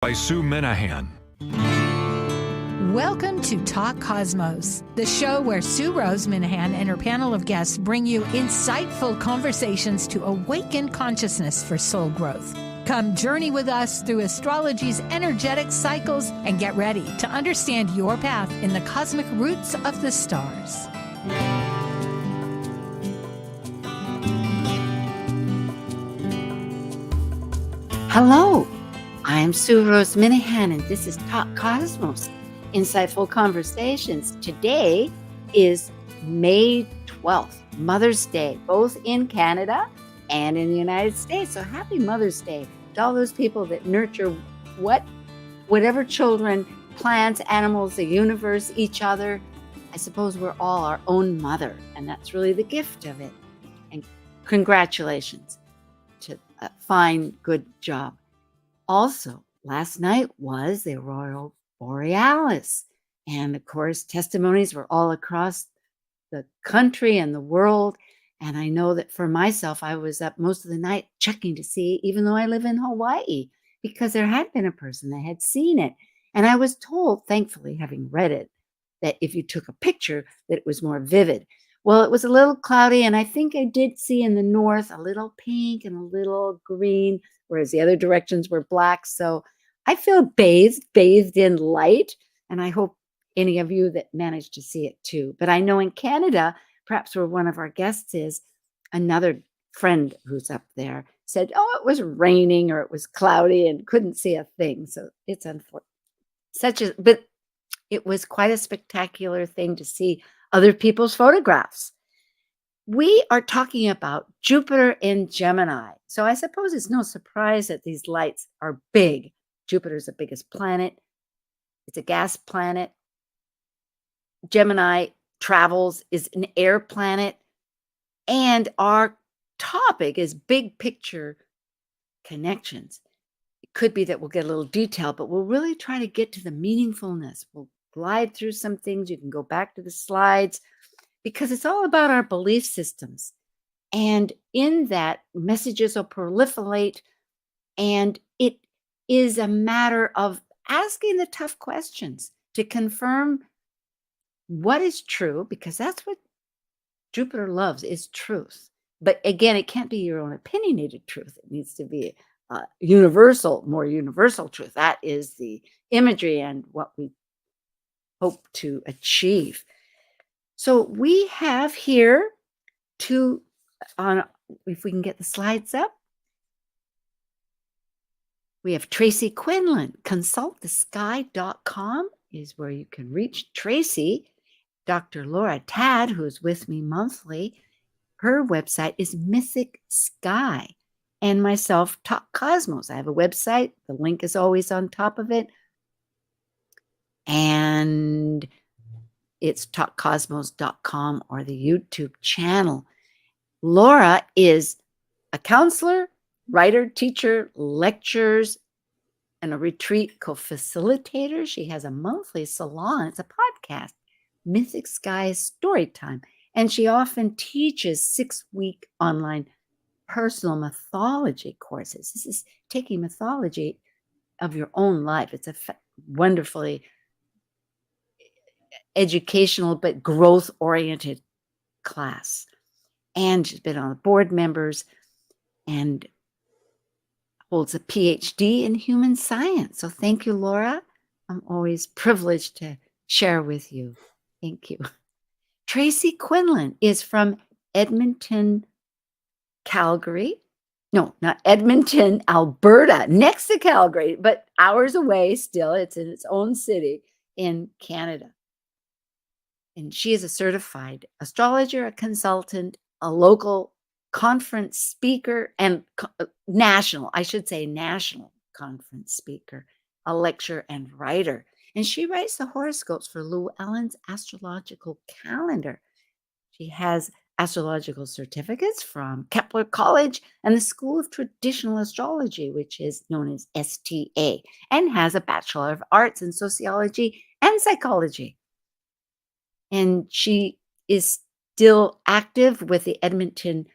by Sue Minahan. Welcome to Talk Cosmos, the show where Sue Rose Minahan and her panel of guests bring you insightful conversations to awaken consciousness for soul growth. Come journey with us through astrology's energetic cycles and get ready to understand your path in the cosmic roots of the stars. Hello, I'm Sue Rose Minahan, and this is Talk Cosmos, Insightful Conversations. Today is May 12th, Mother's Day, both in Canada and in the United States. So happy Mother's Day to all those people that nurture whatever children, plants, animals, the universe, each other. I suppose we're all our own mother, and that's really the gift of it. And congratulations to a fine, good job. Also, last night was the Aurora Borealis, and of course, testimonies were all across the country and the world. And I know that for myself, I was up most of the night checking to see, even though I live in Hawaii, because there had been a person that had seen it. And I was told, thankfully, having read it, that if you took a picture, that it was more vivid. Well, it was a little cloudy, and I think I did see in the north a little pink and a little green, whereas the other directions were black. So I feel bathed in light, and I hope any of you that managed to see it too. But I know in Canada, perhaps where one of our guests is, another friend who's up there said, oh, it was raining or it was cloudy and couldn't see a thing. So it's unfortunate. But it was quite a spectacular thing to see other people's photographs. We are talking about Jupiter in Gemini. So I suppose it's no surprise that these lights are big. Jupiter's the biggest planet. It's a gas planet. Gemini travels, is an air planet. And our topic is big picture connections. It could be that we'll get a little detail, but we'll really try to get to the meaningfulness. We'll glide through some things. You can go back to the slides because it's all about our belief systems. And in that, messages will proliferate. And it is a matter of asking the tough questions to confirm what is true, because that's what Jupiter loves, is truth. But again, it can't be your own opinionated truth. It needs to be universal, more universal truth. That is the imagery and what we hope to achieve. So we have here if we can get the slides up, we have Tracy Quinlan. ConsultTheSky.com is where you can reach Tracy. Dr. Laura Tad, who's with me monthly, her website is Mythic Sky. And myself, Talk Cosmos. I have a website. The link is always on top of it. And it's talkcosmos.com or the YouTube channel. Laura is a counselor, writer, teacher, lectures, and a retreat co-facilitator. She has a monthly salon. It's a podcast, Mythic Sky Storytime. And she often teaches 6-week online personal mythology courses. This is taking mythology of your own life. It's a wonderfully educational but growth-oriented class. And she's been on the board members and holds a PhD in human science. So thank you, Laura. I'm always privileged to share with you. Thank you. Tracy Quinlan is from Edmonton, Calgary. No, not Edmonton, Alberta, next to Calgary, but hours away still. It's in its own city in Canada. And she is a certified astrologer, a consultant, a local conference speaker, and national conference speaker, a lecturer and writer. And she writes the horoscopes for Llewellyn's astrological calendar. She has astrological certificates from Kepler College and the School of Traditional Astrology, which is known as STA, and has a Bachelor of Arts in Sociology and Psychology. And she is still active with the Edmonton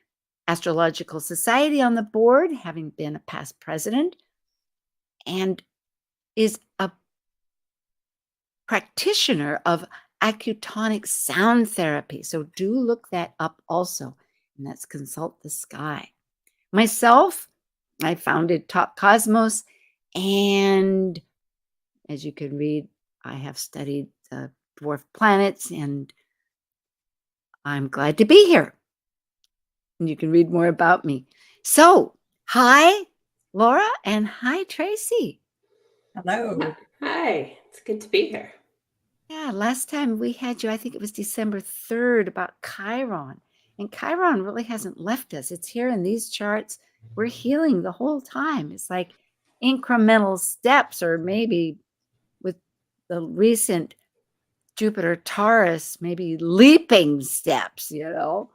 Astrological Society on the board, having been a past president. And is a practitioner of Acutonics Sound Therapy. So do look that up also. And that's Consult the Sky. Myself, I founded Talk Cosmos. And as you can read, I have studied the dwarf planets, and I'm glad to be here. And you can read more about me. So, hi, Laura, and hi, Tracy. Hello. Hi, it's good to be here. Yeah, last time we had you, I think it was December 3rd, about Chiron. And Chiron really hasn't left us. It's here in these charts. We're healing the whole time. It's like incremental steps, or maybe with the recent Jupiter Taurus, maybe leaping steps, you know.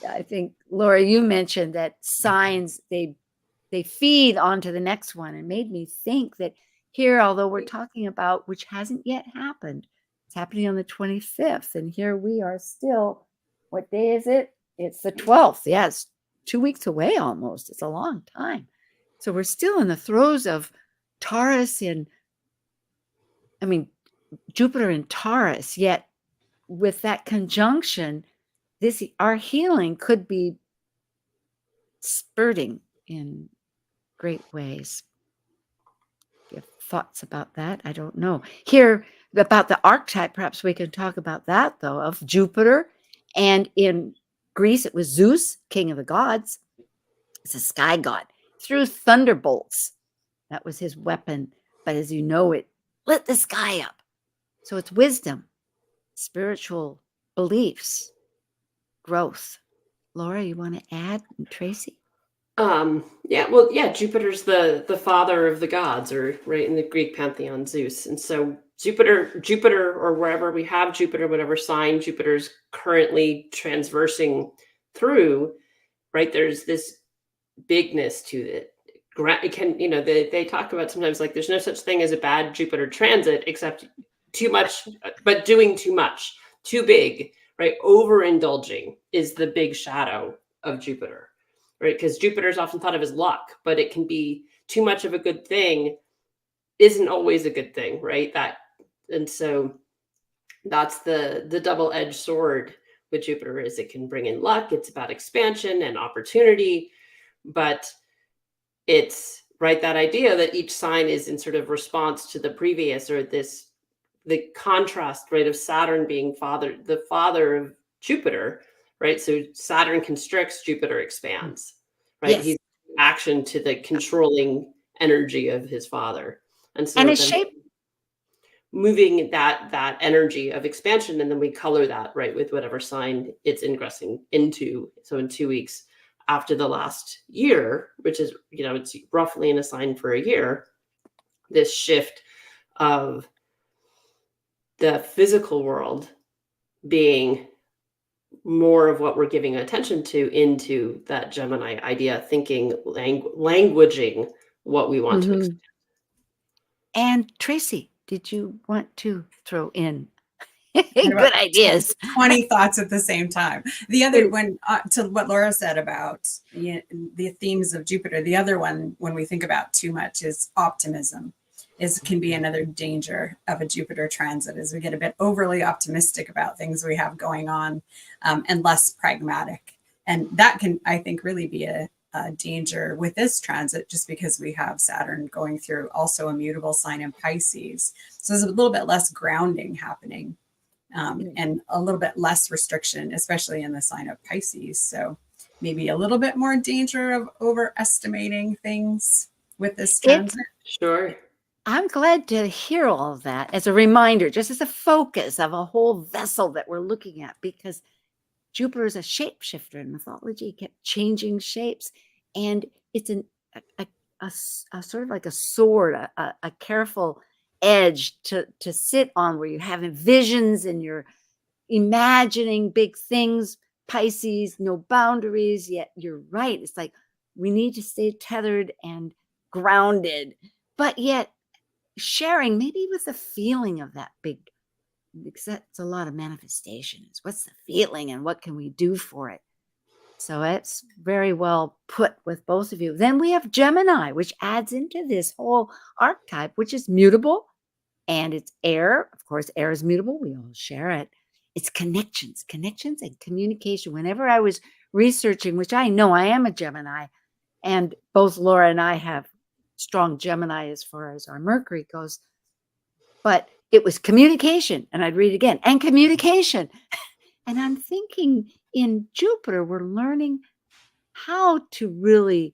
I think, Laura, you mentioned that signs, they feed onto the next one, and made me think that here, although we're talking about, which hasn't yet happened, it's happening on the 25th, and here we are still, what day is it? It's the 12th. Yes, 2 weeks away almost. It's a long time. So we're still in the throes of Taurus Jupiter in Taurus, yet with that conjunction, our healing could be spurting in great ways. If you have thoughts about that, I don't know. Here, about the archetype, perhaps we can talk about that, though, of Jupiter. And in Greece, it was Zeus, king of the gods. It's a sky god. Threw thunderbolts. That was his weapon. But as you know, it lit the sky up. So it's wisdom, spiritual beliefs, growth. Laura, you want to add? And Tracy? Jupiter's the father of the gods, or right in the Greek pantheon, Zeus. And so Jupiter, or wherever we have Jupiter, whatever sign Jupiter's currently transversing through, right? There's this bigness to it. It can, they talk about sometimes, like, there's no such thing as a bad Jupiter transit, except too much, but doing too much, too big, right? Overindulging is the big shadow of Jupiter, right? Because Jupiter is often thought of as luck, but it can be too much of a good thing isn't always a good thing, right? And so that's the double-edged sword with Jupiter, is it can bring in luck. It's about expansion and opportunity, but it's right, that idea that each sign is in sort of response to the previous, or the contrast, right, of Saturn being the father of Jupiter, right? So Saturn constricts, Jupiter expands, right? Yes. He's action to the controlling energy of his father. And so his shape, moving that energy of expansion, and then we color that, right, with whatever sign it's ingressing into. So in 2 weeks after the last year, which is, it's roughly in a sign for a year, this shift of the physical world being more of what we're giving attention to, into that Gemini idea, thinking, languaging what we want to expand. And Tracy, did you want to throw in good ideas? 20 thoughts at the same time. The other one, to what Laura said about the themes of Jupiter, the other one, when we think about too much, is optimism. Can be another danger of a Jupiter transit, as we get a bit overly optimistic about things we have going on, and less pragmatic. And that can, I think, really be a danger with this transit, just because we have Saturn going through also a mutable sign in Pisces. So there's a little bit less grounding happening, and a little bit less restriction, especially in the sign of Pisces. So maybe a little bit more danger of overestimating things with this transit. Sure. I'm glad to hear all of that as a reminder, just as a focus of a whole vessel that we're looking at, because Jupiter is a shapeshifter in mythology. He kept changing shapes, and it's a sort of like a sword, a careful edge to sit on, where you have visions and you're imagining big things. Pisces, no boundaries, yet you're right. It's like we need to stay tethered and grounded, but yet sharing maybe with the feeling of that big, because that's a lot of manifestations. What's the feeling and what can we do for it? So it's very well put with both of you. Then we have Gemini, which adds into this whole archetype, which is mutable, and it's air. Of course, air is mutable. We all share it. It's connections and communication. Whenever I was researching, which I know I am a Gemini, and both Laura and I have strong Gemini as far as our Mercury goes, but it was communication, and I'd read again, and communication. And I'm thinking in Jupiter, we're learning how to really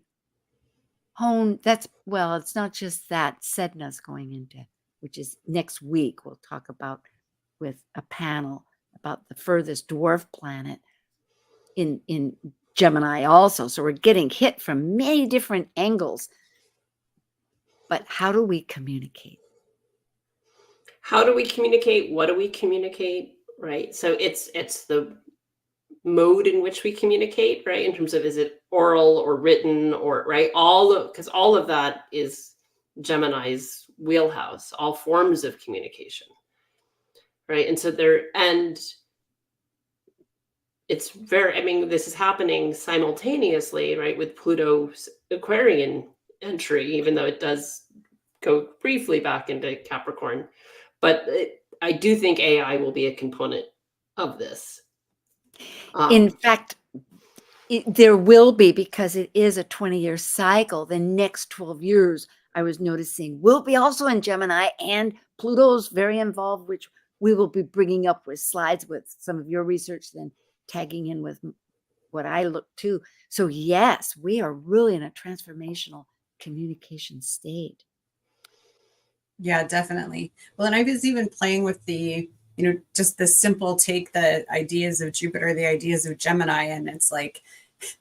hone. Well, it's not just that Sedna's going into, which is next week. We'll talk about with a panel about the furthest dwarf planet in Gemini also. So we're getting hit from many different angles. But how do we communicate? How do we communicate? What do we communicate? Right. So it's the mode in which we communicate, right? In terms of, is it oral or written, or right? Because all of that is Gemini's wheelhouse, all forms of communication. Right. And so it's very, I mean, this is happening simultaneously, right, with Pluto's Aquarian entry, even though it does go briefly back into Capricorn. But I do think AI will be a component of this. In fact, there will be, because it is a 20-year cycle. The next 12 years, I was noticing, will be also in Gemini, and Pluto's very involved, which we will be bringing up with slides with some of your research, then tagging in with what I look to. So yes, we are really in a transformational communication state. Yeah, definitely. Well, and I was even playing with the, just the simple take the ideas of Jupiter, the ideas of Gemini, and it's like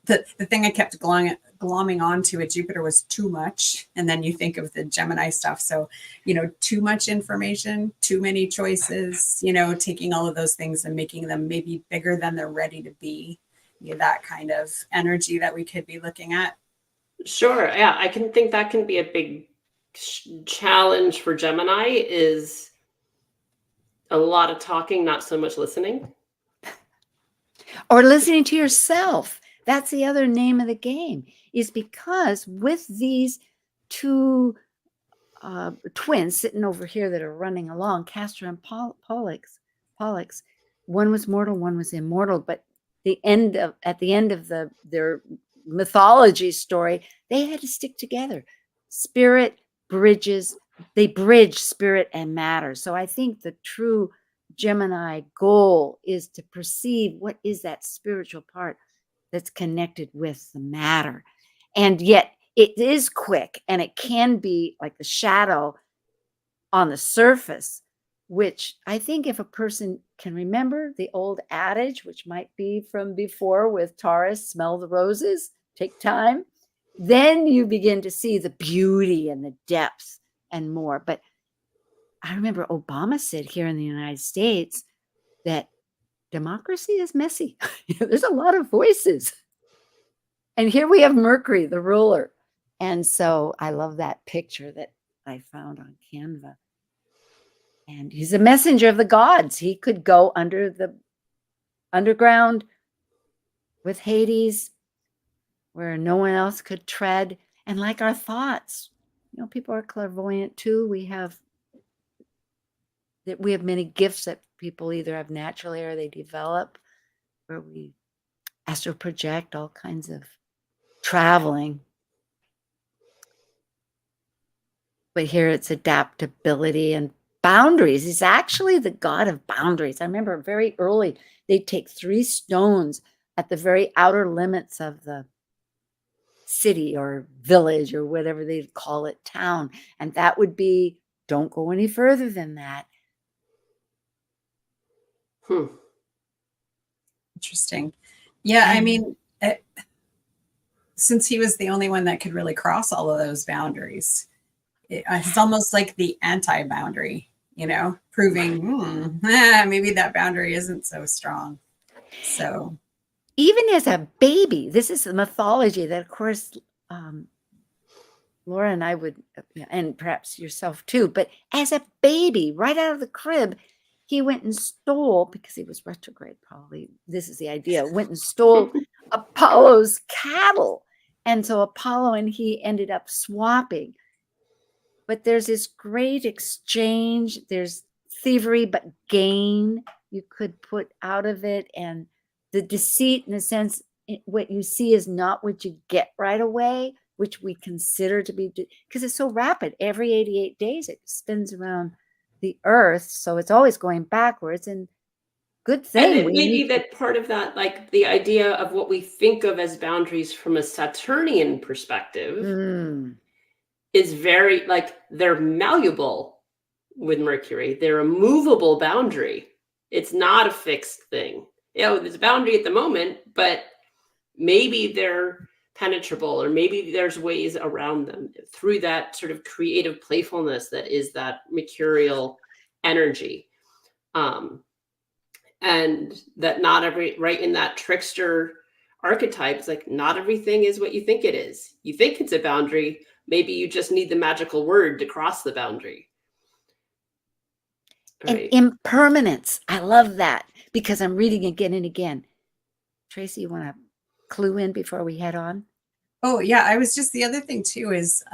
the thing I kept glomming onto at Jupiter was too much. And then you think of the Gemini stuff. So, too much information, too many choices, taking all of those things and making them maybe bigger than they're ready to be. That kind of energy that we could be looking at. Sure. Yeah, I can think that can be a big challenge for Gemini, is a lot of talking, not so much listening. Or listening to yourself. That's the other name of the game, is because with these two twins sitting over here that are running along, Castor and Pollux, one was mortal, one was immortal. But at the end of their mythology story, they had to stick together. Spirit bridge spirit and matter. So I think the true Gemini goal is to perceive what is that spiritual part that's connected with the matter. And yet it is quick, and it can be like the shadow on the surface, which I think if a person can remember the old adage, which might be from before with Taurus, smell the roses, take time, then you begin to see the beauty and the depth and more. But I remember Obama said here in the United States that democracy is messy. There's a lot of voices. And here we have Mercury, the ruler. And so I love that picture that I found on Canva. And he's a messenger of the gods. He could go under the underground with Hades, where no one else could tread. And like our thoughts, people are clairvoyant too. We have many gifts that people either have naturally or they develop, where we astral project, all kinds of traveling. But here it's adaptability and boundaries. He's actually the god of boundaries. I remember very early, they'd take 3 stones at the very outer limits of the city or village or whatever they'd call it, town. And that would be, don't go any further than that. Interesting. Yeah, I mean, since he was the only one that could really cross all of those boundaries, it's almost like the anti-boundary, proving maybe that boundary isn't so strong. So even as a baby, this is the mythology that, of course, Laura and I would, and perhaps yourself too, but as a baby, right out of the crib, he went and stole, because he was retrograde, probably, this is the idea, went and stole Apollo's cattle. And so Apollo and he ended up swapping. But there's this great exchange. There's thievery, but gain you could put out of it. And the deceit, in a sense, what you see is not what you get right away, which we consider to be, because it's so rapid. Every 88 days, it spins around the earth. So it's always going backwards. And good thing. And it may be that part of that, like the idea of what we think of as boundaries from a Saturnian perspective is very, like, they're malleable with Mercury. They're a movable boundary. It's not a fixed thing. You know, there's a boundary at the moment, but maybe they're penetrable, or maybe there's ways around them through that sort of creative playfulness that is that mercurial energy. And that not every, right in that trickster archetype, it's like not everything is what you think it is. You think it's a boundary. Maybe you just need the magical word to cross the boundary. Right. And impermanence. I love that because I'm reading again and again. Tracy, you want to clue in before we head on? Oh yeah, I was just, the other thing too is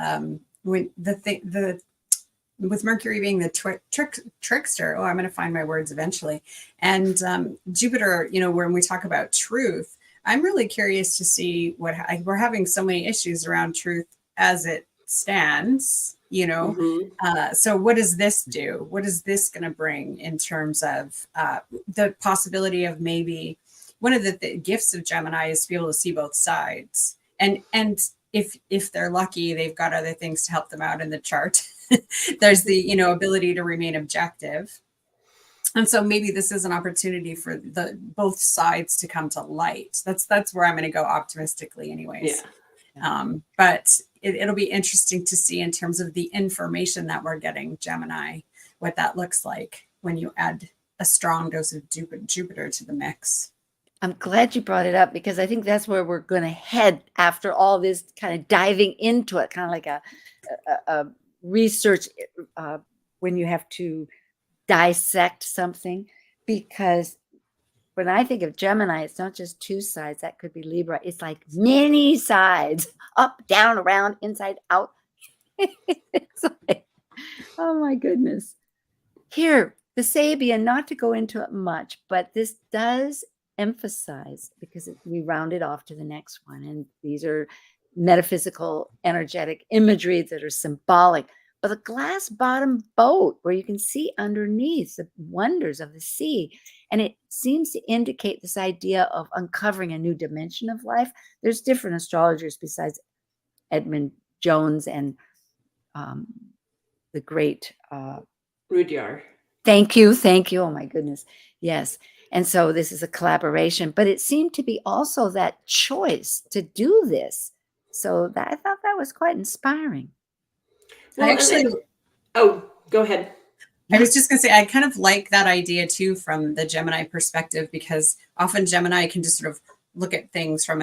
when with Mercury being the trickster, I'm going to find my words eventually. And Jupiter, you know, when we talk about truth, I'm really curious to see we're having so many issues around truth as it stands, you know. So what does this do? What is this going to bring in terms of the possibility of maybe one of the gifts of Gemini is to be able to see both sides. And if they're lucky, they've got other things to help them out in the chart. There's the, you know, ability to remain objective. And so maybe this is an opportunity for both sides to come to light. That's where I'm going to go optimistically anyways. Yeah. But it'll be interesting to see in terms of the information that we're getting, Gemini, what that looks like when you add a strong dose of Jupiter to the mix. I'm glad you brought it up because I think that's where we're going to head after all this kind of diving into it, kind of like a research when you have to dissect something. Because when I think of Gemini, it's not just two sides. That could be Libra. It's like many sides, up, down, around, inside, out. It's like, oh my goodness. Here, the Sabian, not to go into it much, but this does emphasize, because we round it off to the next one, and these are metaphysical, energetic imagery that are symbolic. But the glass bottom boat, where you can see underneath the wonders of the sea, and it seems to indicate this idea of uncovering a new dimension of life. There's different astrologers besides Edmund Jones and the great Rudyard. Thank you. Oh my goodness. Yes. And so this is a collaboration, but it seemed to be also that choice to do this. So I thought that was quite inspiring. Well, Go ahead. I was just going to say, I kind of like that idea too, from the Gemini perspective, because often Gemini can just sort of look at things from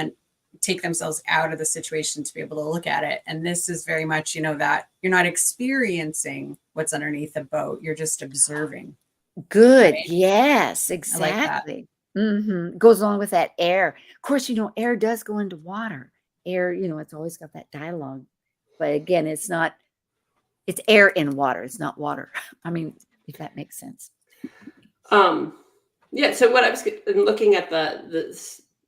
take themselves out of the situation to be able to look at it. And this is very much, you know, that you're not experiencing what's underneath the boat. You're just observing. Good. Right? Yes, exactly. Goes along with that air. Of course, you know, air does go into water. Air, you know, it's always got that dialogue. But again, it's air in water. It's not water. I mean, if that makes sense. Yeah. So what I was looking at the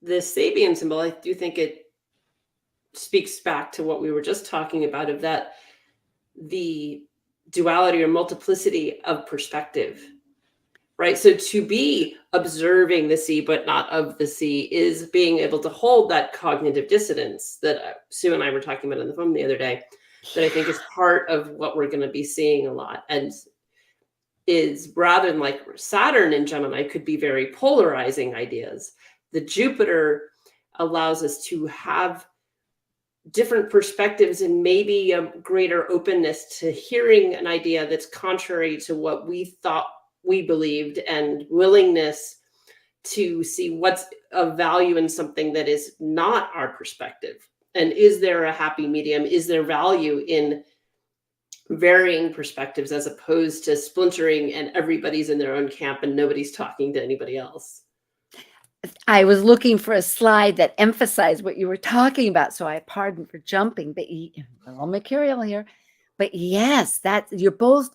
Sabian symbol, I do think it speaks back to what we were just talking about, of that the duality or multiplicity of perspective. Right. So to be observing the sea, but not of the sea, is being able to hold that cognitive dissonance that Sue and I were talking about on the phone the other day, that I think is part of what we're going to be seeing a lot. And is, rather than like Saturn and Gemini could be very polarizing ideas, the Jupiter allows us to have different perspectives and maybe a greater openness to hearing an idea that's contrary to what we thought we believed, and willingness to see what's of value in something that is not our perspective. And is there a happy medium? Is there value in varying perspectives as opposed to splintering and everybody's in their own camp and nobody's talking to anybody else? I was looking for a slide that emphasized what you were talking about, so I pardon for jumping, but all mercurial here. But yes, that you're both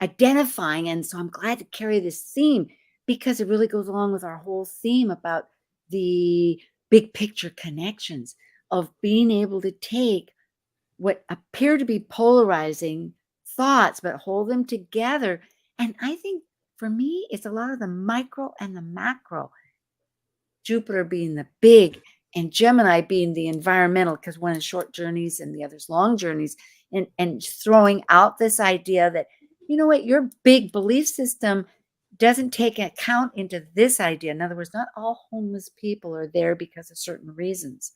identifying, and so I'm glad to carry this theme because it really goes along with our whole theme about the big picture connections of being able to take what appear to be polarizing thoughts, but hold them together. And I think for me, it's a lot of the micro and the macro. Jupiter being the big and Gemini being the environmental, because one is short journeys and the other's long journeys, and throwing out this idea that, you know what, your big belief system doesn't take account into this idea. In other words, not all homeless people are there because of certain reasons,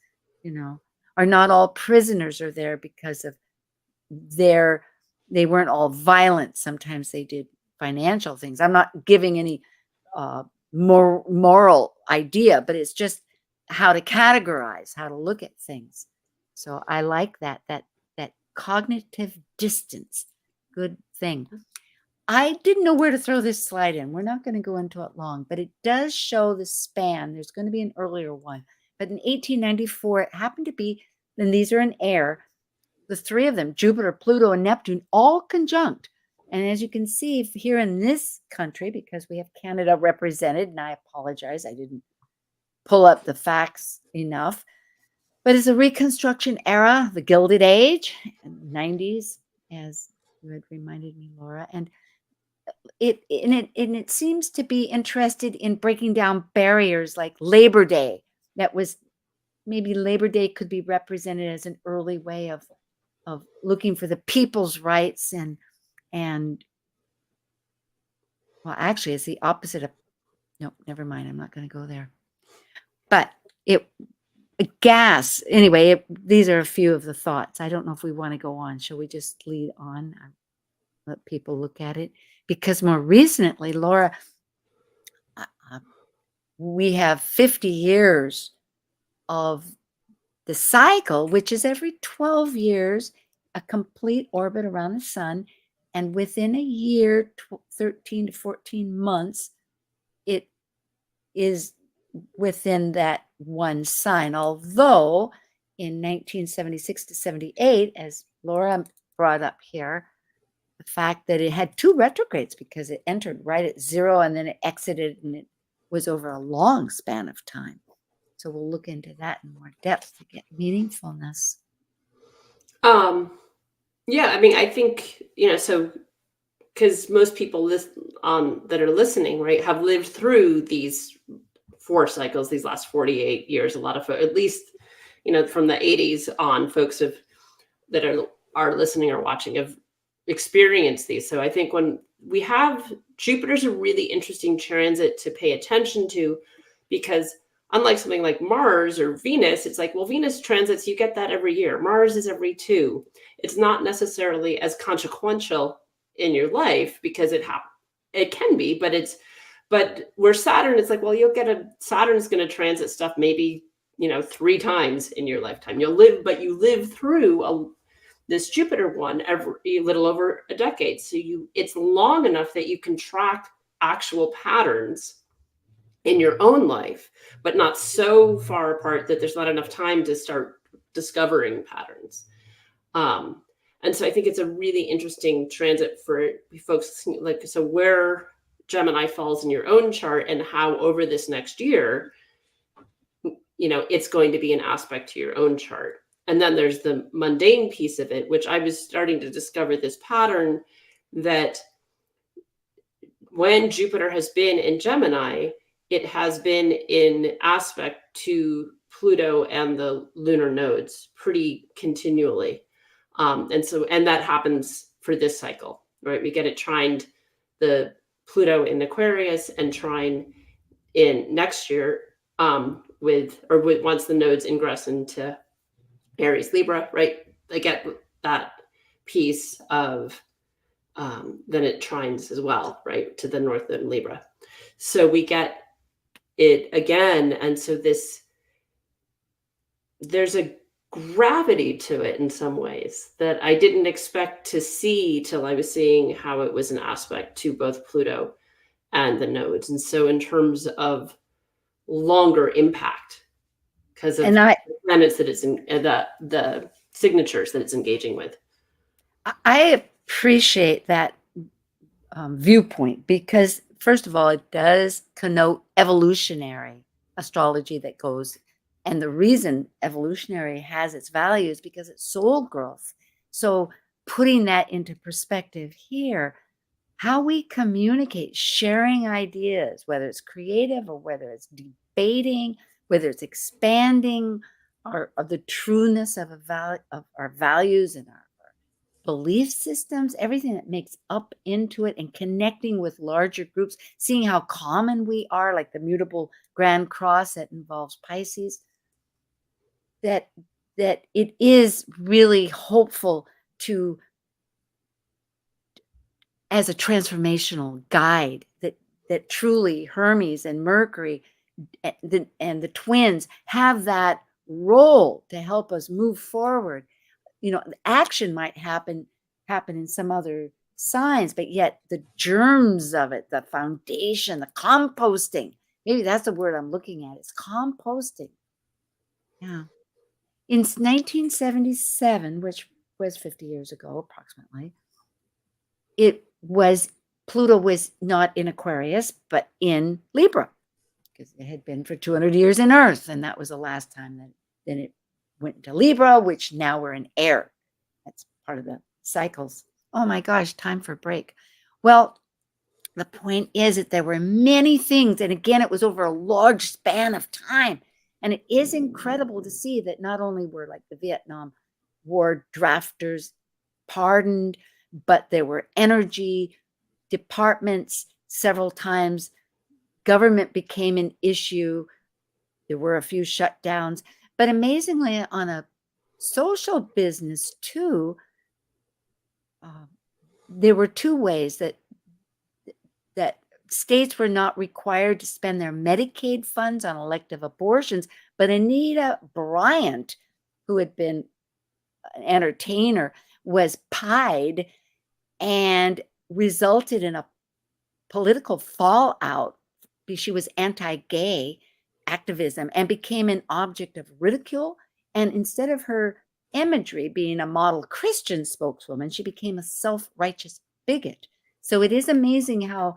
or not all prisoners are there because of they weren't all violent. Sometimes they did financial things. I'm not giving any moral idea, but it's just how to categorize, how to look at things. So I like that cognitive distance. Good thing. I didn't know where to throw this slide in. We're not going to go into it long, but it does show the span. There's going to be an earlier one, but in 1894, it happened to be, and these are in air, the three of them, Jupiter, Pluto, and Neptune, all conjunct. And as you can see here in this country, because we have Canada represented, and I apologize, I didn't pull up the facts enough, but it's a Reconstruction era, the Gilded Age, 90s, as you had reminded me, Laura. And it seems to be interested in breaking down barriers like Labor Day. That was, maybe Labor Day could be represented as an early way of looking for the people's rights and well, actually it's the opposite of, no, never mind, I'm not going to go there. But anyway, these are a few of the thoughts. I don't know if we want to go on. Shall we just lead on? Let people look at it. Because more recently, Laura, we have 50 years of the cycle, which is every 12 years, a complete orbit around the sun. And within a year, 13 to 14 months, it is within that one sign. Although in 1976 to 78, as Laura brought up here, the fact that it had two retrogrades because it entered right at 0 and then it exited, and it was over a long span of time. So we'll look into that in more depth to get meaningfulness. Yeah, I mean, I think, so because most people that are listening, right, have lived through these 4 cycles, these last 48 years. A lot of, at least, from the 80s on, folks that are listening or watching have experienced these. So I think when we have Jupiter's a really interesting transit to pay attention to, because unlike something like Mars or Venus, it's like, well, Venus transits, you get that every year. Mars is every 2. It's not necessarily as consequential in your life because it can be, but where Saturn, it's like, well, Saturn's going to transit stuff maybe, 3 times in your lifetime. You live through this Jupiter one every little over a decade. So it's long enough that you can track actual patterns in your own life, but not so far apart that there's not enough time to start discovering patterns. And so I think it's a really interesting transit for folks, like, so where Gemini falls in your own chart and how over this next year, it's going to be an aspect to your own chart. And then there's the mundane piece of it, which I was starting to discover this pattern that when Jupiter has been in Gemini, it has been in aspect to Pluto and the lunar nodes pretty continually. And that happens for this cycle, right? We get it trined, the Pluto in Aquarius, and trine in next year with once the nodes ingress into Aries, Libra, right? They get that piece of then it trines as well, right, to the north of Libra. So we get it again, and so there's a gravity to it in some ways that I didn't expect to see till I was seeing how it was an aspect to both Pluto and the nodes. And so in terms of longer impact because of the planets that it's in, the signatures that it's engaging with. I appreciate that viewpoint because, first of all, it does connote evolutionary astrology that goes. And the reason evolutionary has its value is because it's soul growth. So putting that into perspective here, how we communicate, sharing ideas, whether it's creative or whether it's debating, whether it's expanding the trueness of our values and our belief systems, everything that makes up into it, and connecting with larger groups, seeing how common we are, like the mutable Grand Cross that involves Pisces, that it is really hopeful to, as a transformational guide, that truly Hermes and Mercury and the twins have that role to help us move forward. Action might happen in some other signs, but yet the germs of it, the foundation, the composting, maybe that's the word I'm looking at. It's composting. Yeah. In 1977, which was 50 years ago, approximately, Pluto was not in Aquarius, but in Libra, because it had been for 200 years in Earth. And that was the last time that then it went into Libra, which now we're in air. That's part of the cycles. Oh my gosh, time for a break. Well, the point is that there were many things. And again, it was over a large span of time. And it is incredible to see that not only were like the Vietnam War drafters pardoned, but there were energy departments several times. Government became an issue. There were a few shutdowns. But amazingly, on a social business too, there were two ways that states were not required to spend their Medicaid funds on elective abortions. But Anita Bryant, who had been an entertainer, was pied and resulted in a political fallout. She was anti-gay activism and became an object of ridicule. And instead of her imagery being a model Christian spokeswoman, she became a self-righteous bigot. So it is amazing how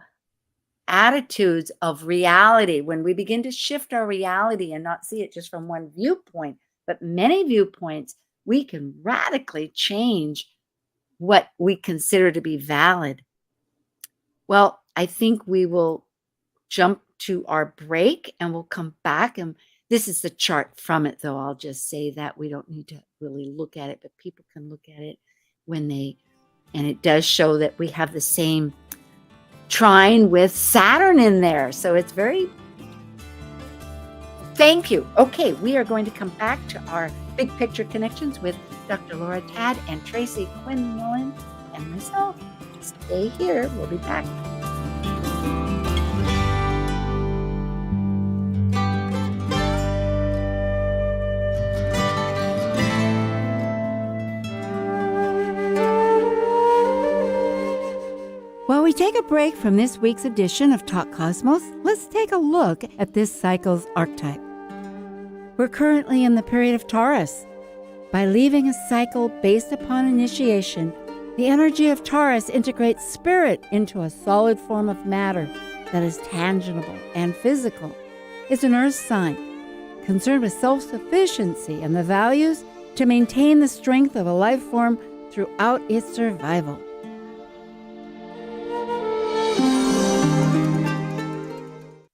attitudes of reality, when we begin to shift our reality and not see it just from one viewpoint, but many viewpoints, we can radically change what we consider to be valid. Well, I think we will jump to our break and we'll come back. And this is the chart from it, though. I'll just say that we don't need to really look at it, but people can look at it and it does show that we have the same trine with Saturn in there. So it's very, thank you. Okay, we are going to come back to our Big Picture Connections with Dr. Laura Tad and Tracy Quinlan and myself. Stay here. We'll be back. While we take a break from this week's edition of Talk Cosmos, let's take a look at this cycle's archetype. We're currently in the period of Taurus. By leaving a cycle based upon initiation, the energy of Taurus integrates spirit into a solid form of matter that is tangible and physical. It's an earth sign, concerned with self-sufficiency and the values to maintain the strength of a life form throughout its survival.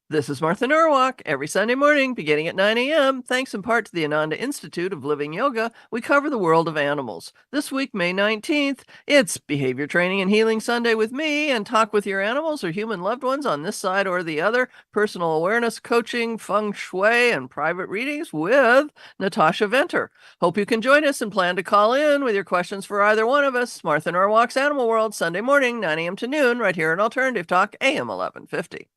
This is Martha Norwalk. Every Sunday morning, beginning at 9 a.m., thanks in part to the Ananda Institute of Living Yoga, we cover the world of animals. This week, May 19th, it's Behavior Training and Healing Sunday with me, and talk with your animals or human loved ones on this side or the other, personal awareness coaching, feng shui, and private readings with Natasha Venter. Hope you can join us and plan to call in with your questions for either one of us. Martha Norwalk's Animal World, Sunday morning, 9 a.m. to noon, right here on Alternative Talk, AM 1150.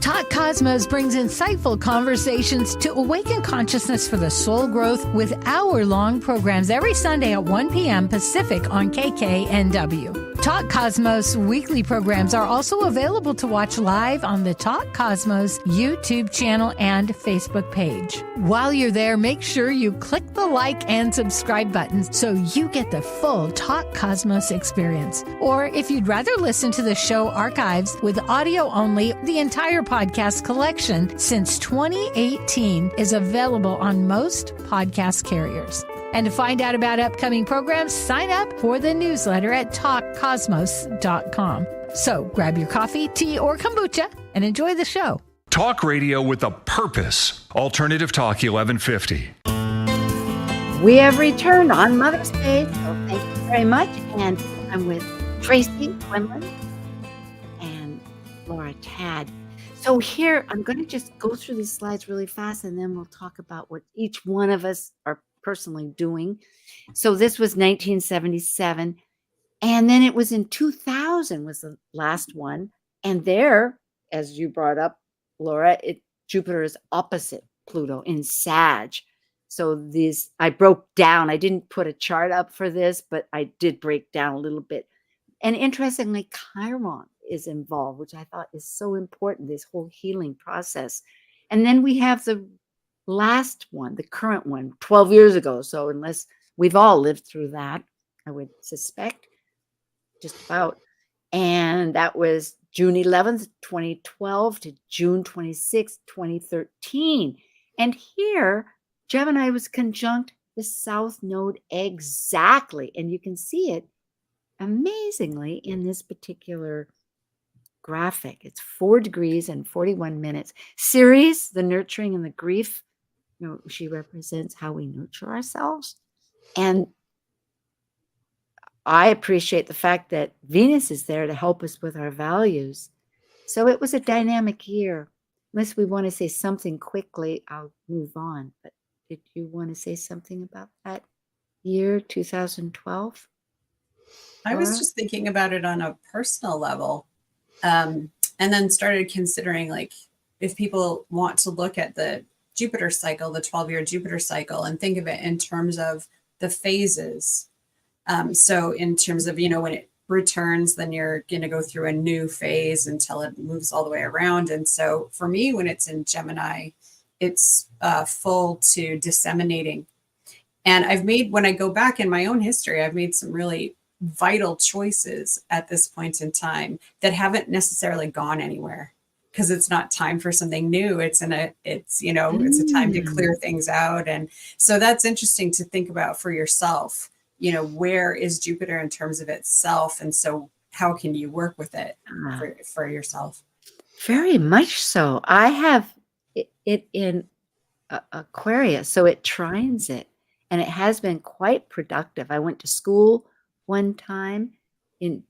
Talk Cosmos brings insightful conversations to awaken consciousness for the soul growth with hour-long programs every Sunday at 1 p.m. Pacific on KKNW. Talk Cosmos weekly programs are also available to watch live on the Talk Cosmos YouTube channel and Facebook page. While you're there, make sure you click the like and subscribe buttons so you get the full Talk Cosmos experience. Or if you'd rather listen to the show archives with audio only, the entire podcast collection since 2018 is available on most podcast carriers. And to find out about upcoming programs, sign up for the newsletter at talkcosmos.com. So grab your coffee, tea, or kombucha and enjoy the show. Talk radio with a purpose. Alternative Talk 1150. We have returned on Mother's Day, so thank you very much. And I'm with Tracy Quinlan and Laura Tad. So here, I'm going to just go through these slides really fast, and then we'll talk about what each one of us are personally doing. So this was 1977. And then it was in 2000 was the last one. And there, as you brought up, Laura, Jupiter is opposite Pluto in Sag. So these, I broke down. I didn't put a chart up for this, but I did break down a little bit. And interestingly, Chiron is involved, which I thought is so important, this whole healing process. And then we have the last one, the current one, 12 years ago. So unless we've all lived through that, I would suspect, just about. And that was June 11th, 2012 to June 26th, 2013. And here, Gemini was conjunct the South Node exactly. And you can see it amazingly in this particular graphic. It's 4 degrees and 41 minutes. Ceres, the nurturing and the grief, she represents how we nurture ourselves. And I appreciate the fact that Venus is there to help us with our values. So it was a dynamic year. Unless we want to say something quickly, I'll move on. But did you want to say something about that year, 2012? I was just thinking about it on a personal level, and then started considering, like, if people want to look at the Jupiter cycle, the 12-year Jupiter cycle, and think of it in terms of the phases. So in terms of, when it returns, then you're going to go through a new phase until it moves all the way around. And so for me, when it's in Gemini, it's full to disseminating. And when I go back in my own history, I've made some really vital choices at this point in time that haven't necessarily gone anywhere, because it's not time for something new. It's a time to clear things out. And so that's interesting to think about for yourself. Where is Jupiter in terms of itself? And so how can you work with it for yourself? Very much so. I have it in Aquarius, so it trines it, and it has been quite productive. I went to school one time in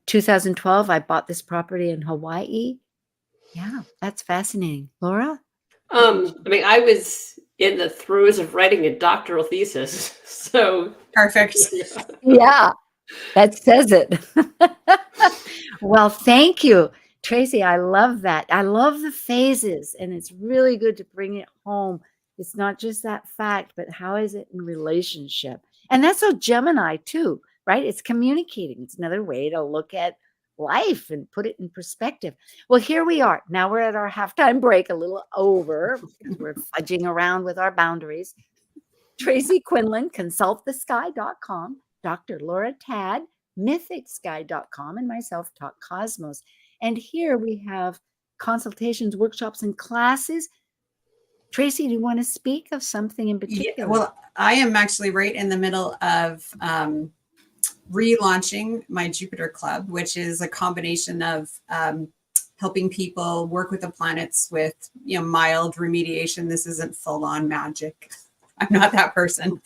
2012. I bought this property in Hawaii. Yeah, that's fascinating. Laura? I was in the throes of writing a doctoral thesis. So Perfect. Yeah, that says it. Well, thank you, Tracy. I love that. I love the phases, and it's really good to bring it home. It's not just that fact, but how is it in relationship? And that's so Gemini too, right? It's communicating. It's another way to look at life and put it in perspective. Well, here we are. Now we're at our halftime break, a little over, because we're fudging around with our boundaries. Tracy Quinlan, consultthesky.com, Dr. Laura Tad, mythicsky.com, and myself, Talk Cosmos. And here we have consultations, workshops, and classes. Tracy, do you want to speak of something in particular? Yeah, well, I am actually right in the middle of relaunching my Jupiter Club, which is a combination of helping people work with the planets with mild remediation. This isn't full-on magic. I'm not that person,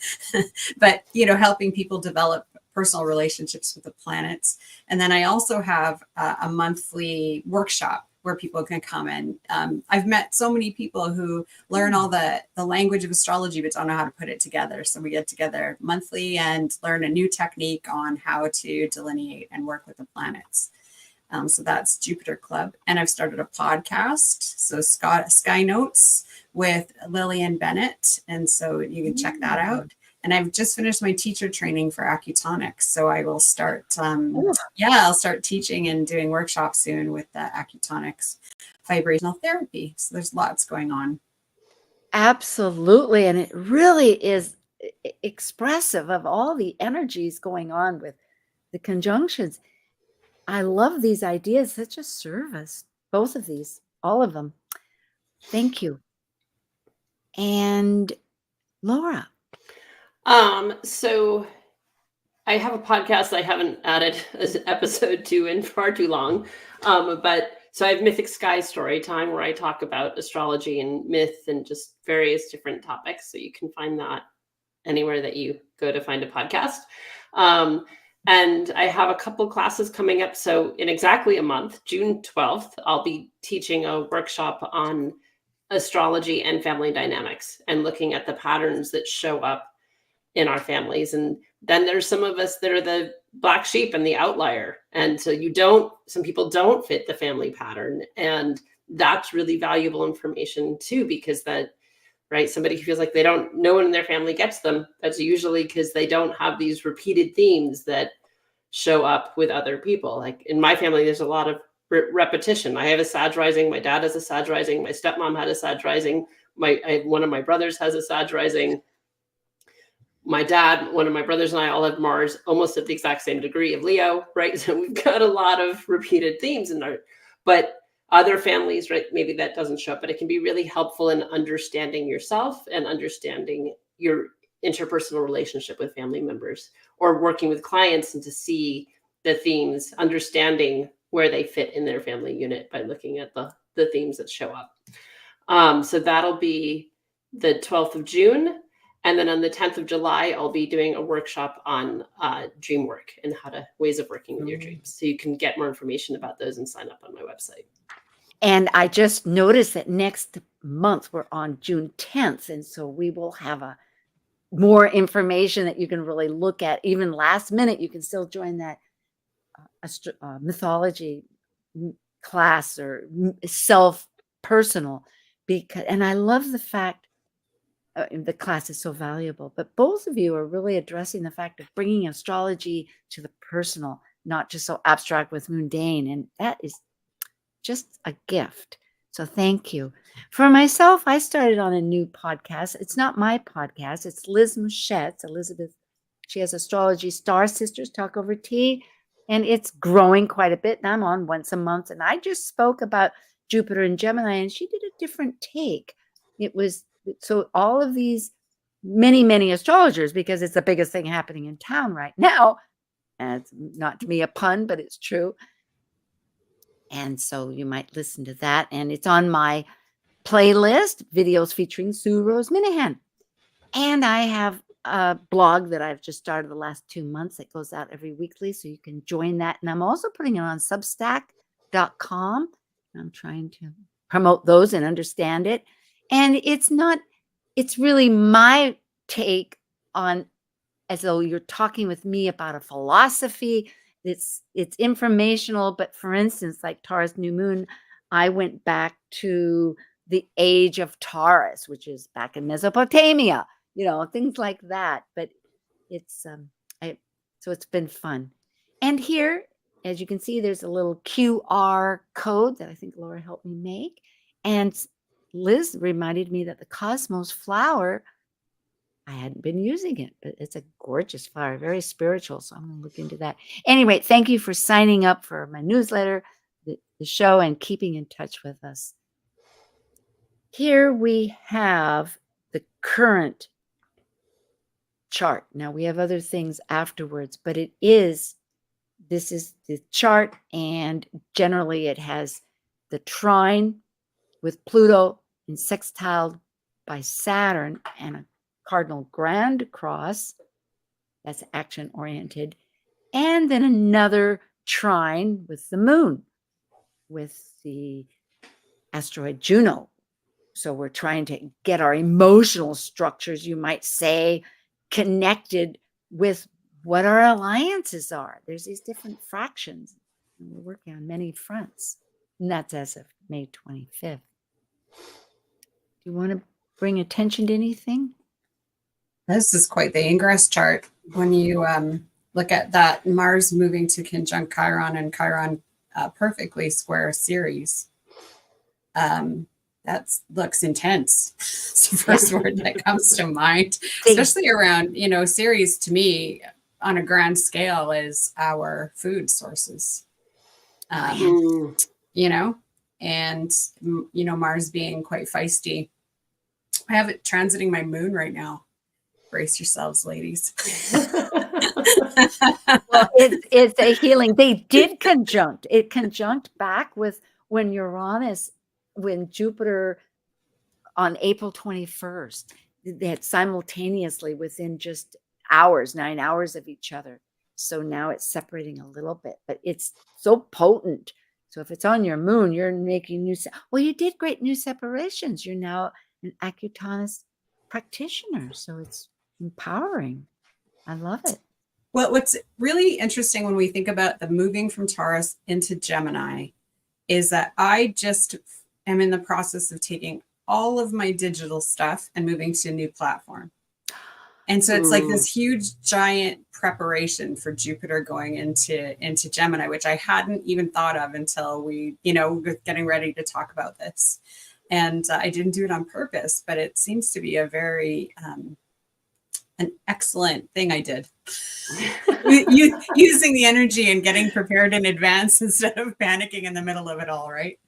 but helping people develop personal relationships with the planets. And then I also have a monthly workshop where people can come in. I've met so many people who learn all the language of astrology, but don't know how to put it together. So we get together monthly and learn a new technique on how to delineate and work with the planets. So that's Jupiter Club. And I've started a podcast. So Sky Notes with Lillian Bennett. And so you can check that out. And I've just finished my teacher training for Acutonics. So I will start, I'll start teaching and doing workshops soon with the Acutonics vibrational therapy. So there's lots going on. Absolutely. And it really is expressive of all the energies going on with the conjunctions. I love these ideas, such a service, both of these, all of them. Thank you. And Laura. So I have a podcast I haven't added an episode to in far too long. But so I have Mythic Sky Story Time, where I talk about astrology and myth and just various different topics. So you can find that anywhere that you go to find a podcast. And I have a couple classes coming up. So in exactly a month, June 12th, I'll be teaching a workshop on astrology and family dynamics and looking at the patterns that show up in our families. And then there's some of us that are the black sheep and the outlier. And so some people don't fit the family pattern. And that's really valuable information too, because right, somebody who feels like no one in their family gets them, that's usually because they don't have these repeated themes that show up with other people. Like in my family, there's a lot of repetition. I have a Sag rising. My dad has a Sag rising. My stepmom had a Sag rising. One of my brothers has a Sag rising. My dad, one of my brothers, and I all have Mars almost at the exact same degree of Leo, right? So we've got a lot of repeated themes but other families, right? Maybe that doesn't show up, but it can be really helpful in understanding yourself and understanding your interpersonal relationship with family members, or working with clients and to see the themes, understanding where they fit in their family unit by looking at the themes that show up. So that'll be the 12th of June. And then on the 10th of July, I'll be doing a workshop on dream work and ways of working with your dreams. So you can get more information about those and sign up on my website. And I just noticed that next month we're on June 10th. And so we will have more information that you can really look at. Even last minute, you can still join that mythology class or self-personal. And I love the fact the class is so valuable, but both of you are really addressing the fact of bringing astrology to the personal, not just so abstract with mundane. And that is just a gift. So thank you. For myself, I started on a new podcast. It's not my podcast. It's Liz Mouchette's. Elizabeth, she has Astrology Star Sisters Talk Over Tea, and it's growing quite a bit. And I'm on once a month. And I just spoke about Jupiter and Gemini, and she did a different take. It was so all of these many astrologers, because it's the biggest thing happening in town right now. And it's not to me a pun, but it's true. And so you might listen to that. And it's on my playlist, videos featuring Sue Minahan. And I have a blog that I've just started the last 2 months that goes out every weekly. So you can join that. And I'm also putting it on substack.com. I'm trying to promote those and understand it. And it's really my take on, as though you're talking with me about a philosophy. It's informational, but for instance, like Taurus new moon, I went back to the age of Taurus, which is back in Mesopotamia, things like that. But it's so it's been fun. And here, as you can see, there's a little QR code that I think Laura helped me make. And Liz reminded me that the Cosmos flower, I hadn't been using it, but it's a gorgeous flower, very spiritual. So I'm going to look into that. Anyway, thank you for signing up for my newsletter, the show, and keeping in touch with us. Here we have the current chart. Now we have other things afterwards, but this is the chart, and generally it has the trine with Pluto and sextiled by Saturn and a cardinal grand cross, that's action oriented, and then another trine with the moon, with the asteroid Juno. So we're trying to get our emotional structures, you might say, connected with what our alliances are. There's these different fractions. We're working on many fronts. And that's as of May 25th. Do you want to bring attention to anything? This is quite the ingress chart. When you look at that Mars moving to conjunct Chiron and Chiron perfectly square Ceres, that looks intense. It's the first word that comes to mind, especially around, Ceres to me on a grand scale is our food sources. And Mars being quite feisty. I have it transiting my moon right now. Brace yourselves, ladies. Well, it's a healing. They did conjunct. It conjunct back with when Jupiter on April 21st, they had simultaneously within just hours, 9 hours of each other. So now it's separating a little bit, but it's so potent. So if it's on your moon, you're making you did great new separations. You're now an Acutonics practitioner. So it's empowering. I love it. Well, what's really interesting when we think about the moving from Taurus into Gemini is that I just am in the process of taking all of my digital stuff and moving to a new platform. And so it's like this huge, giant preparation for Jupiter going into Gemini, which I hadn't even thought of until we, getting ready to talk about this. And I didn't do it on purpose, but it seems to be a very an excellent thing I did. Using the energy and getting prepared in advance instead of panicking in the middle of it all, right?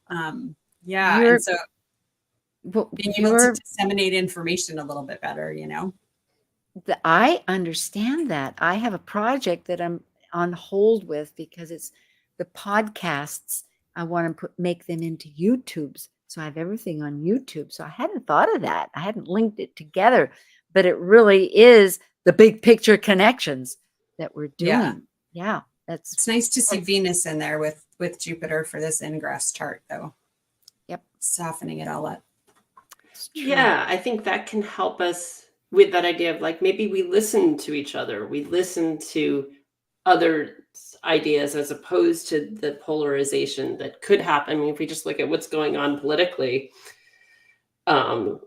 And so being able to disseminate information a little bit better, I understand that. I have a project that I'm on hold with because it's the podcasts. I want to make them into YouTubes. So I have everything on YouTube. So I hadn't thought of that. I hadn't linked it together, but it really is the big picture connections that we're doing. Yeah. It's nice to see Venus in there with Jupiter for this ingress chart though. Yep. Softening it all up. Yeah. I think that can help us with that idea of like, maybe we listen to each other. We listen to other ideas as opposed to the polarization that could happen. I mean, if we just look at what's going on politically, and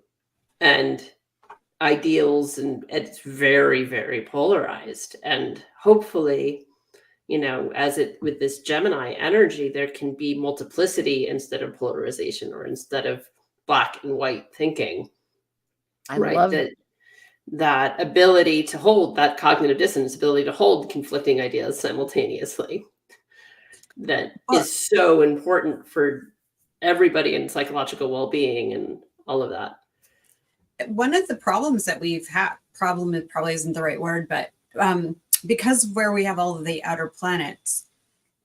ideals, and it's very, very polarized. And hopefully, with this Gemini energy, there can be multiplicity instead of polarization, or instead of black and white thinking. I love that ability to hold that cognitive dissonance, ability to hold conflicting ideas simultaneously. That is so important for everybody in psychological well-being and all of that. One of the problems that we've had, problem probably isn't the right word, but because where we have all of the outer planets,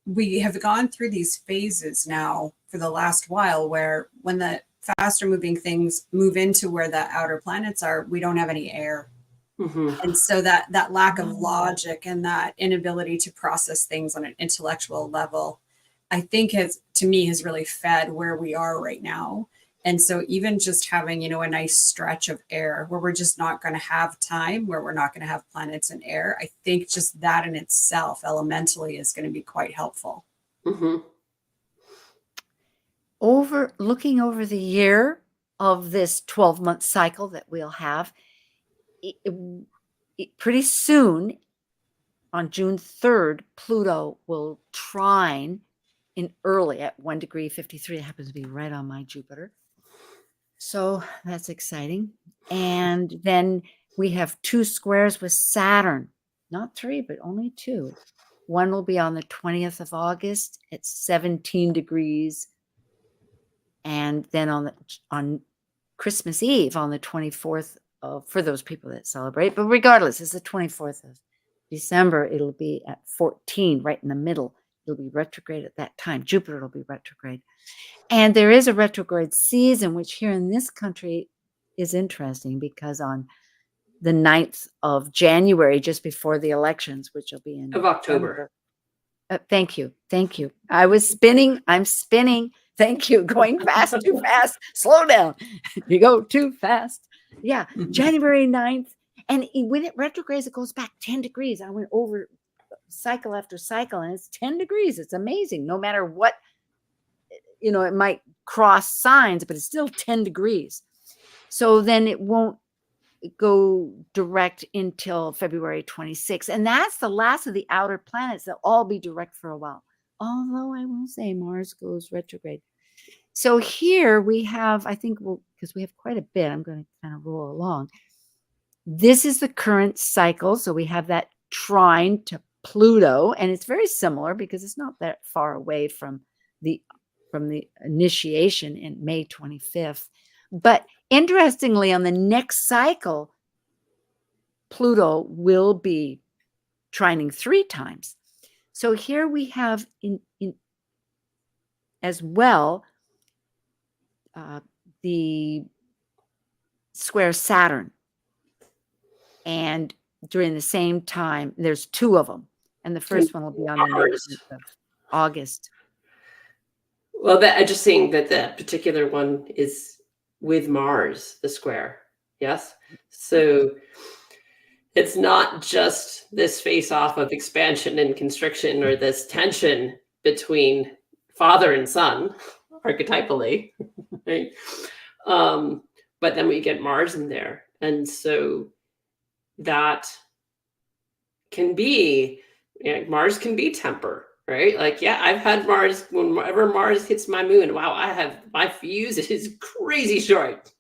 we have gone through these phases now for the last while where when the faster moving things move into where the outer planets are, we don't have any air. Mm-hmm. And so that lack of logic and that inability to process things on an intellectual level, I think has really fed where we are right now. And so even just having, a nice stretch of air where we're just not going to have time, where we're not going to have planets and air, I think just that in itself elementally is going to be quite helpful. Mm-hmm. Looking over the year of this 12-month cycle that we'll have, pretty soon on June 3rd, Pluto will trine in early at 1 degree 53. It happens to be right on my Jupiter. So that's exciting. And then we have 2 squares with Saturn, not 3, but only 2. One will be on the 20th of August at 17 degrees. And then on Christmas Eve on the 24th for those people that celebrate. But regardless, it's the 24th of December. It'll be at 14, right in the middle. It'll be retrograde at that time. Jupiter will be retrograde. And there is a retrograde season, which here in this country is interesting because on the 9th of January, just before the elections, which will be in October. Thank you. I'm spinning. Thank you. Going fast, too fast. Slow down. You go too fast. Yeah. January 9th. And when it retrogrades, it goes back 10 degrees. I went over cycle after cycle, and it's 10 degrees. It's amazing. No matter what, it might cross signs, but it's still 10 degrees. So then it won't go direct until February 26th. And that's the last of the outer planets. They'll all be direct for a while. Although I will say Mars goes retrograde. So here we have, I think, because we have quite a bit, I'm going to kind of roll along. This is the current cycle. So we have that trine to Pluto, and it's very similar because it's not that far away from the initiation in May 25th. But interestingly, on the next cycle, Pluto will be trining 3 times. So here we have in as well the square Saturn. And during the same time, there's 2 of them. And the first one will be on the 19th of August. Well, I'm just seeing that that particular one is with Mars, the square. Yes. So it's not just this face off of expansion and constriction or this tension between father and son, archetypally, right? But then we get Mars in there. And so that can be, Mars can be temper, right? Like, yeah, I've had Mars, whenever Mars hits my moon, wow, my fuse is crazy short.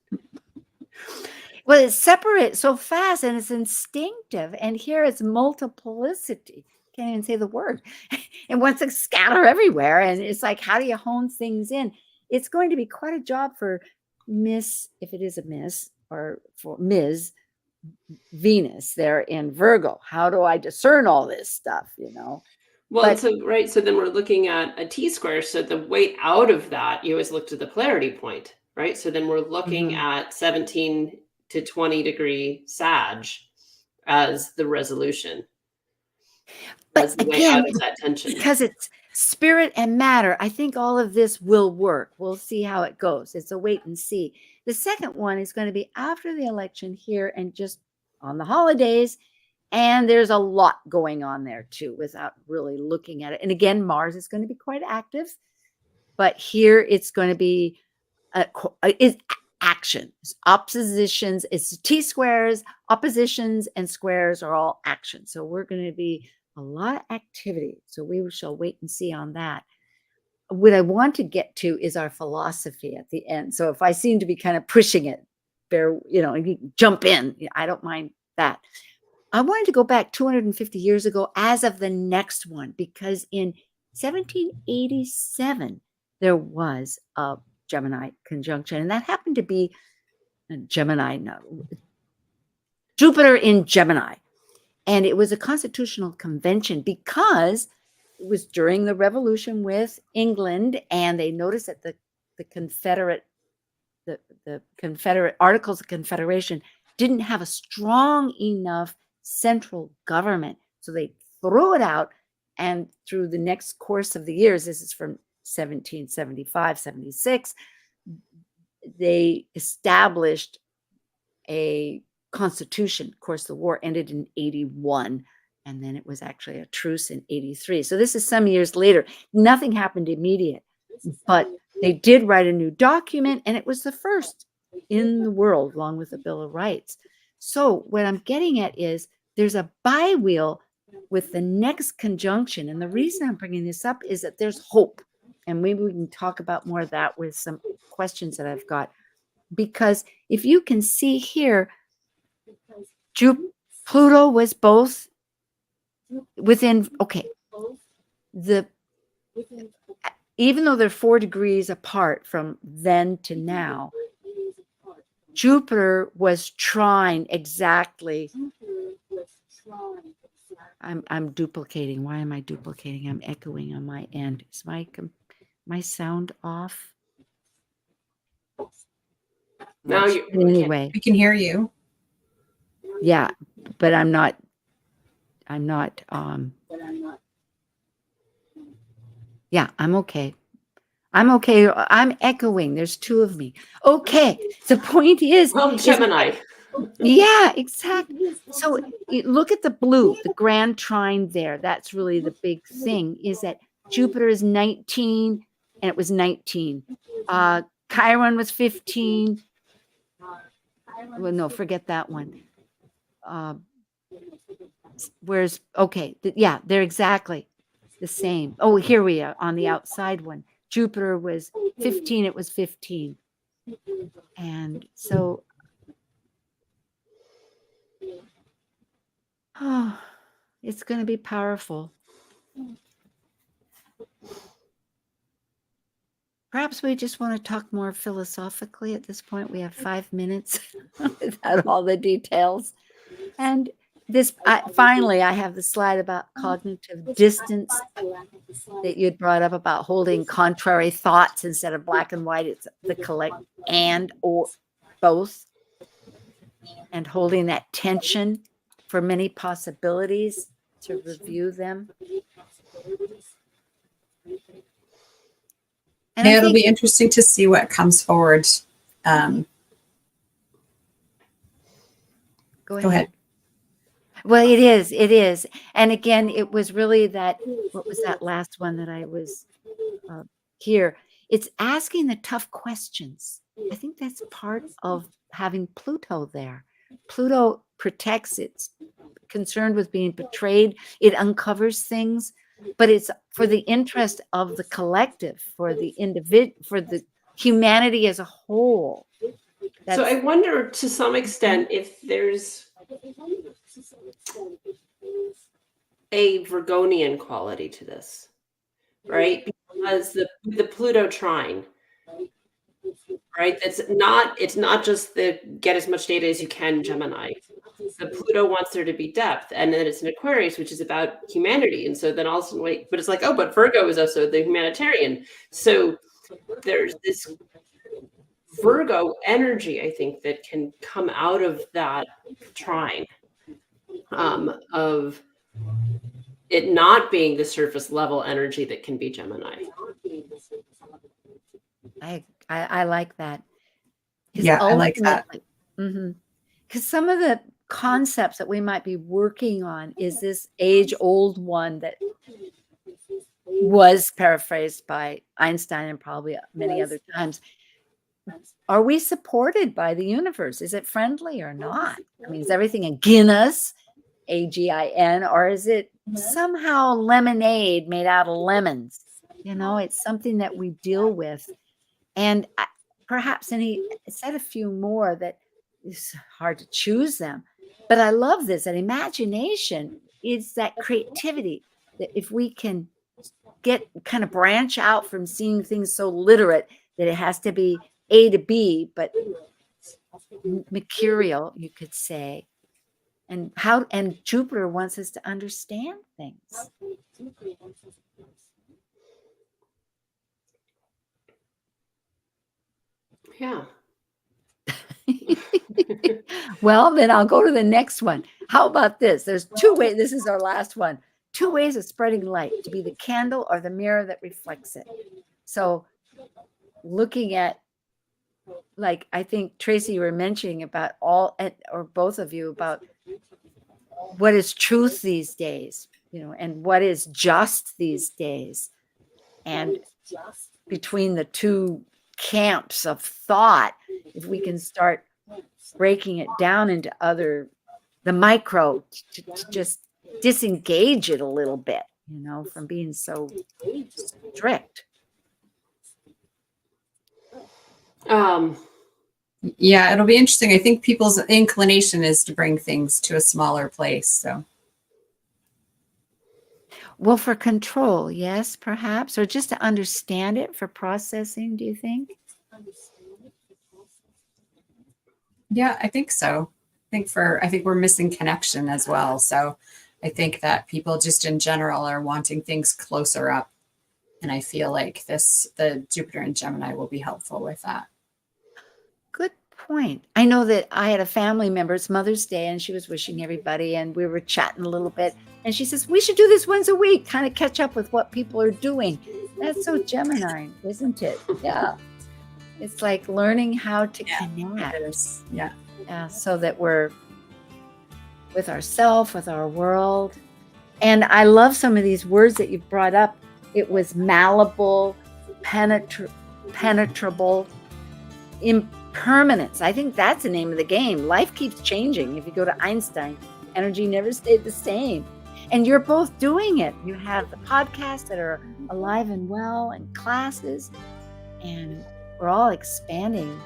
Well, it's separate so fast and it's instinctive. And here it's multiplicity. Can't even say the word. It wants to scatter everywhere. And it's like, how do you hone things in? It's going to be quite a job for Miss, if it is a Miss, or for Ms. Venus there in Virgo. How do I discern all this stuff, Well, But- so then we're looking at a T-square. So the way out of that, you always look to the polarity point, right? So then we're looking at 17 to 20 degree Sag as the resolution. As But the way again, out of that tension. because it's spirit and matter, I think all of this will work. We'll see how it goes. It's a wait and see. The second one is going to be after the election here and just on the holidays. And there's a lot going on there too, without really looking at it. And again, Mars is going to be quite active, but here it's going to be it's action. It's oppositions, it's T-squares, oppositions, and squares are all action. So we're going to be a lot of activity. So we shall wait and see on that. What I want to get to is our philosophy at the end. So if I seem to be kind of pushing it, jump in. I don't mind that. I wanted to go back 250 years ago as of the next one, because in 1787, there was a Gemini conjunction, and that happened to be Jupiter in Gemini. And it was a constitutional convention because it was during the revolution with England, and they noticed that the Confederate Articles of Confederation didn't have a strong enough central government. So they threw it out, and through the next course of the years, this is from 1775, 76, they established a constitution. Of course, the war ended in 81, and then it was actually a truce in 83. So this is some years later. Nothing happened immediate, but they did write a new document, and it was the first in the world, along with the Bill of Rights. So what I'm getting at is there's a biwheel with the next conjunction. And the reason I'm bringing this up is that there's hope. And maybe we can talk about more of that with some questions that I've got. Because if you can see here, Pluto was both within, even though they're 4 degrees apart from then to now, Jupiter was trine exactly. I'm duplicating. Why am I duplicating? I'm echoing on my end. Is my sound off? Now Anyway, We can hear you. yeah, but I'm not. Yeah, I'm okay. I'm okay. I'm echoing. There's 2 of me. Okay. The point is, Well, Gemini. Yeah, exactly. So look at the blue, the grand trine there. That's really the big thing, is that Jupiter is 19 and it was 19. Chiron was 15. Well, no, forget that one. Where's, okay, yeah, they're exactly the same. Oh, here we are on the outside one. Jupiter was 15, it was 15. And so, oh, it's going to be powerful. Perhaps we just want to talk more philosophically at this point. We have 5 minutes without all the details. And this, finally, I have the slide about cognitive distance that you'd brought up about holding contrary thoughts instead of black and white. It's the collect and or both, and holding that tension for many possibilities to review them. And Yeah, it'll be interesting to see what comes forward. Go Go ahead. Well, it is. And again, it was really that, what was that last one that I was here? It's asking the tough questions. I think that's part of having Pluto there. Pluto protects, it's concerned with being betrayed. It uncovers things, but it's for the interest of the collective, for the individual, for the humanity as a whole. So I wonder to some extent if there's a Virgonian quality to this, right? Because the Pluto trine, right? It's not just the get as much data as you can, Gemini. The Pluto wants there to be depth, and then it's an Aquarius, which is about humanity. And so then all of a sudden, but it's like, oh, but Virgo is also the humanitarian. So there's this Virgo energy, I think, that can come out of that trine, of it not being the surface level energy that can be Gemini. I like that. Yeah, I like that. Because some of the concepts that we might be working on is this age-old one that was paraphrased by Einstein and probably many other times. Are we supported by the universe? Is it friendly or not? I mean, is everything agin us, AGIN, or is it somehow lemonade made out of lemons? You know, it's something that we deal with. And perhaps, and he said a few more that it's hard to choose them. But I love this, that imagination is that creativity, that if we can get kind of branch out from seeing things so literate that it has to be A to B, but mercurial, you could say. And Jupiter wants us to understand things. Yeah. Well, then I'll go to the next one. How about this? There's 2 ways. This is our last one. 2 ways of spreading light, to be the candle or the mirror that reflects it. So looking at, like, I think Tracy, you were mentioning about or both of you, about what is truth these days, you know, and what is just these days. And between the 2 camps of thought, if we can start breaking it down into the micro, to just disengage it a little bit, you know, from being so strict. Yeah, it'll be interesting. I think people's inclination is to bring things to a smaller place. So, well, for control, yes, perhaps, or just to understand it for processing, do you think? yeah, I think so. I think we're missing connection as well. So I think that people just in general are wanting things closer up. And I feel like the Jupiter and Gemini will be helpful with that. Good point. I know that I had a family member, it's Mother's Day, and she was wishing everybody, and we were chatting a little bit. And she says, we should do this once a week, kind of catch up with what people are doing. That's so Gemini, isn't it? Yeah. It's like learning how to connect. Yeah. so that we're with ourselves, with our world. And I love some of these words that you brought up. It was malleable, penetrable, impermanence. I think that's the name of the game. Life keeps changing. If you go to Einstein, energy never stayed the same. And you're both doing it. You have the podcasts that are alive and well, and classes, and we're all expanding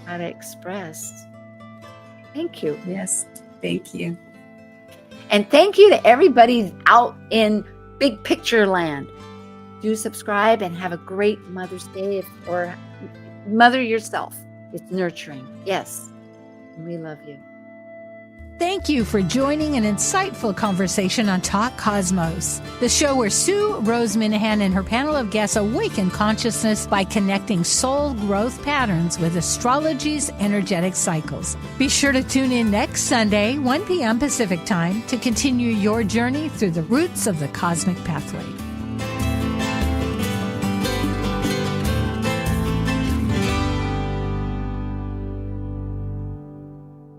how to express. Thank you. Yes, thank you. And thank you to everybody out in big picture land. Do subscribe and have a great Mother's Day, or mother yourself. It's nurturing. Yes. We love you. Thank you for joining an insightful conversation on Talk Cosmos, the show where Sue Minahan and her panel of guests awaken consciousness by connecting soul growth patterns with astrology's energetic cycles. Be sure to tune in next Sunday, 1 p.m. Pacific Time, to continue your journey through the roots of the cosmic pathway.